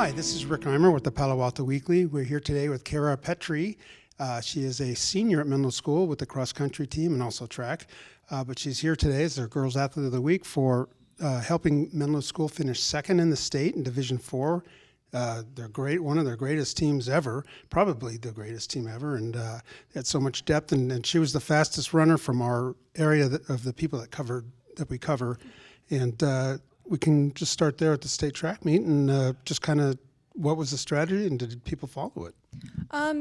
Hi, this is Rick Eymer with the Palo Alto Weekly. We're here today with Kyra Pretre. She is a senior at Menlo School with the cross-country team and also track. But she's here today as their Girls Athlete of the Week for helping Menlo School finish second in the state in Division IV. They're great, one of their greatest teams ever, probably the greatest team ever, and they had so much depth. And she was the fastest runner from our area of the people that we cover. And we can just start there at the state track meet and just kind of what was the strategy and did people follow it?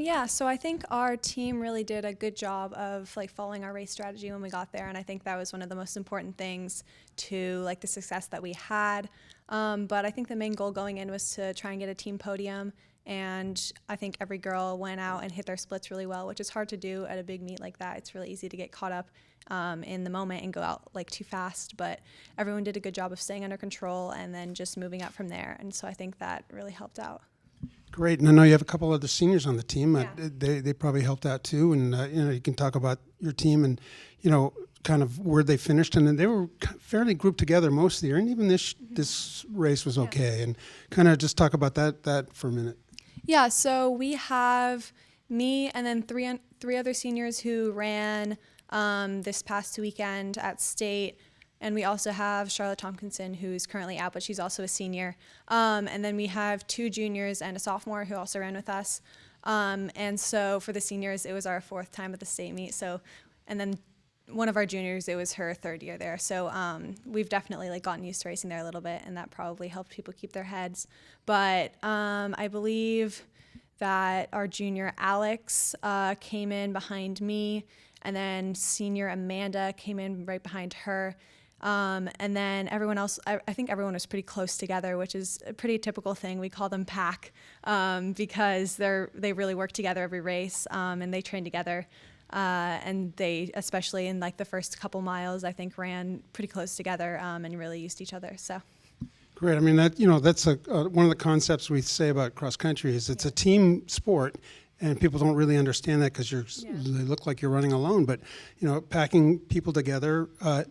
Yeah, so I think our team really did a good job of following our race strategy when we got there, and I think that was one of the most important things to the success that we had. But I think the main goal going in was to try and get a team podium, and I think every girl went out and hit their splits really well, which is hard to do at a big meet like that. It's really easy to get caught up in the moment and go out too fast, but everyone did a good job of staying under control and then just moving up from there, and so I think that really helped out. Great, and I know you have a couple other seniors on the team. Yeah. They probably helped out too, and you can talk about your team and kind of where they finished, and they were fairly grouped together most of the year, and even this race was okay. Yeah. And kind of just talk about that for a minute. Yeah, so we have me and then three other seniors who ran this past weekend at state. And we also have Charlotte Tompkinson, who's currently out, but she's also a senior. And then we have two juniors and a sophomore who also ran with us. And so for the seniors, it was our fourth time at the state meet. And then one of our juniors, it was her third year there. So we've definitely gotten used to racing there a little bit, and that probably helped people keep their heads. But I believe that our junior Alex came in behind me, and then senior Amanda came in right behind her. And then everyone else, I think everyone was pretty close together, which is a pretty typical thing. We call them pack because they really work together every race, and they train together. And they, especially in the first couple miles, I think ran pretty close together and really used each other. So. Great. I mean, that's one of the concepts we say about cross country is it's a team sport. And people don't really understand that because they look like you're running alone. But, packing people together,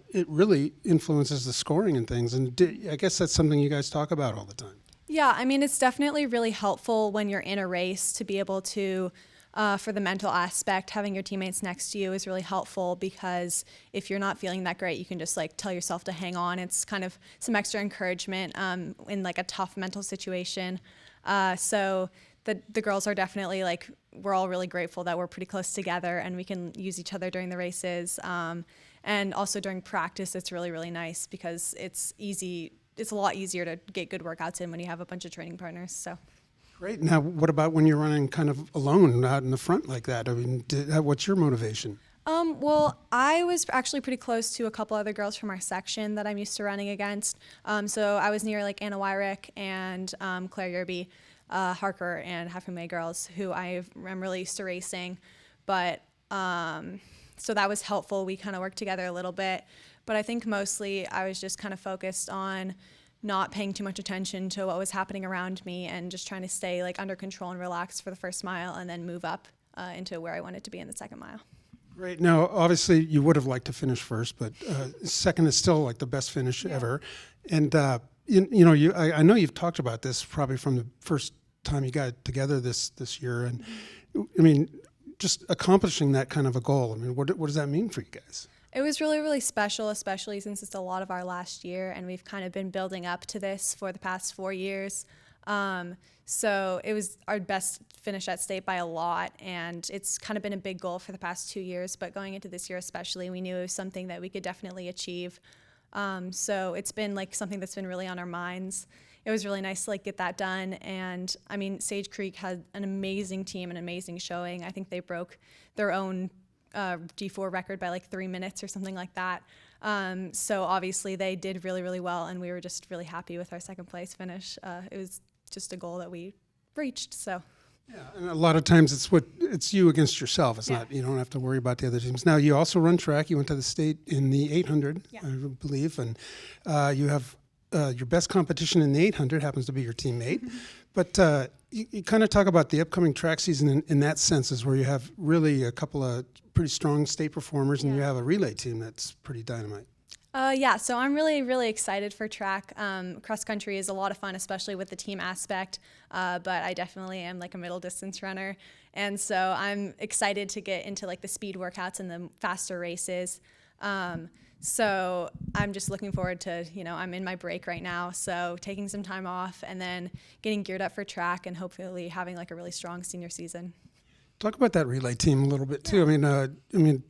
it really influences the scoring and things. And I guess that's something you guys talk about all the time. Yeah, I mean, it's definitely really helpful when you're in a race to be able to, for the mental aspect, having your teammates next to you is really helpful because if you're not feeling that great, you can just tell yourself to hang on. It's kind of some extra encouragement in a tough mental situation. So the girls are definitely we're all really grateful that we're pretty close together and we can use each other during the races. And also during practice, it's really, really nice because it's a lot easier to get good workouts in when you have a bunch of training partners. So. Great. Now, what about when you're running kind of alone out in the front like that? I mean, what's your motivation? Well, I was actually pretty close to a couple other girls from our section that I'm used to running against. So I was near Anna Wyrick and Claire Yerby. Harker and Hafume girls who I'm really used to racing, but so that was helpful. We kind of worked together a little bit, but I think mostly I was just kind of focused on not paying too much attention to what was happening around me and just trying to stay under control and relaxed for the first mile and then move up into where I wanted to be in the second mile. Great. Now, obviously, you would have liked to finish first, but second is still the best finish ever. And I know you've talked about this probably from the first time you got together this year, and I mean, just accomplishing that kind of a goal. I mean, what does that mean for you guys? It was really, really special, especially since it's a lot of our last year, and we've kind of been building up to this for the past 4 years. So it was our best finish at state by a lot, and it's kind of been a big goal for the past 2 years, but going into this year especially, we knew it was something that we could definitely achieve. So it's been something that's been really on our minds. It was really nice to get that done. And I mean, Sage Creek had an amazing team, an amazing showing. I think they broke their own D4 record by 3 minutes or something like that. So obviously they did really, really well, and we were just really happy with our second place finish. It was just a goal that we reached. So. Yeah, and a lot of times it's you against yourself. It's not, you don't have to worry about the other teams. Now, you also run track. You went to the state in the 800, I believe, and you have your best competition in the 800 happens to be your teammate. But you kind of talk about the upcoming track season in that sense, is where you have really a couple of pretty strong state performers, and you have a relay team that's pretty dynamite. Yeah, so I'm really, really excited for track. Cross country is a lot of fun, especially with the team aspect, but I definitely am like a middle distance runner. And so I'm excited to get into like the speed workouts and the faster races. So I'm just looking forward to, I'm in my break right now, so taking some time off and then getting geared up for track and hopefully having like a really strong senior season. Talk about that relay team a little bit too. I mean,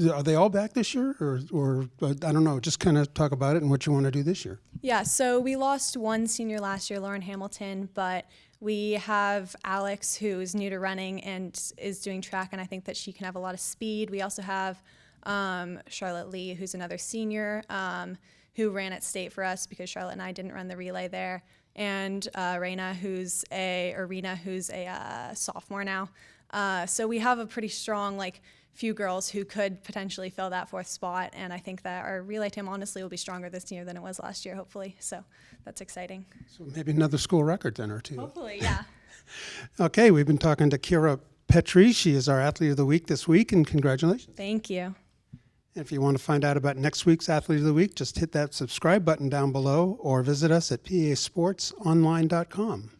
are they all back this year, or I don't know? Just kind of talk about it and what you want to do this year. Yeah, so we lost one senior last year, Lauren Hamilton, but we have Alex, who's new to running and is doing track, and I think that she can have a lot of speed. We also have Charlotte Lee, who's another senior, who ran at state for us because Charlotte and I didn't run the relay there, and Rena, who's a sophomore now. So we have a pretty strong few girls who could potentially fill that fourth spot, and I think that our relay team honestly will be stronger this year than it was last year, hopefully. So that's exciting. So maybe another school record then or two. Hopefully, yeah. Okay, we've been talking to Kyra Pretre. She is our Athlete of the Week this week, and congratulations. Thank you. And if you want to find out about next week's Athlete of the Week, just hit that subscribe button down below or visit us at pasportsonline.com.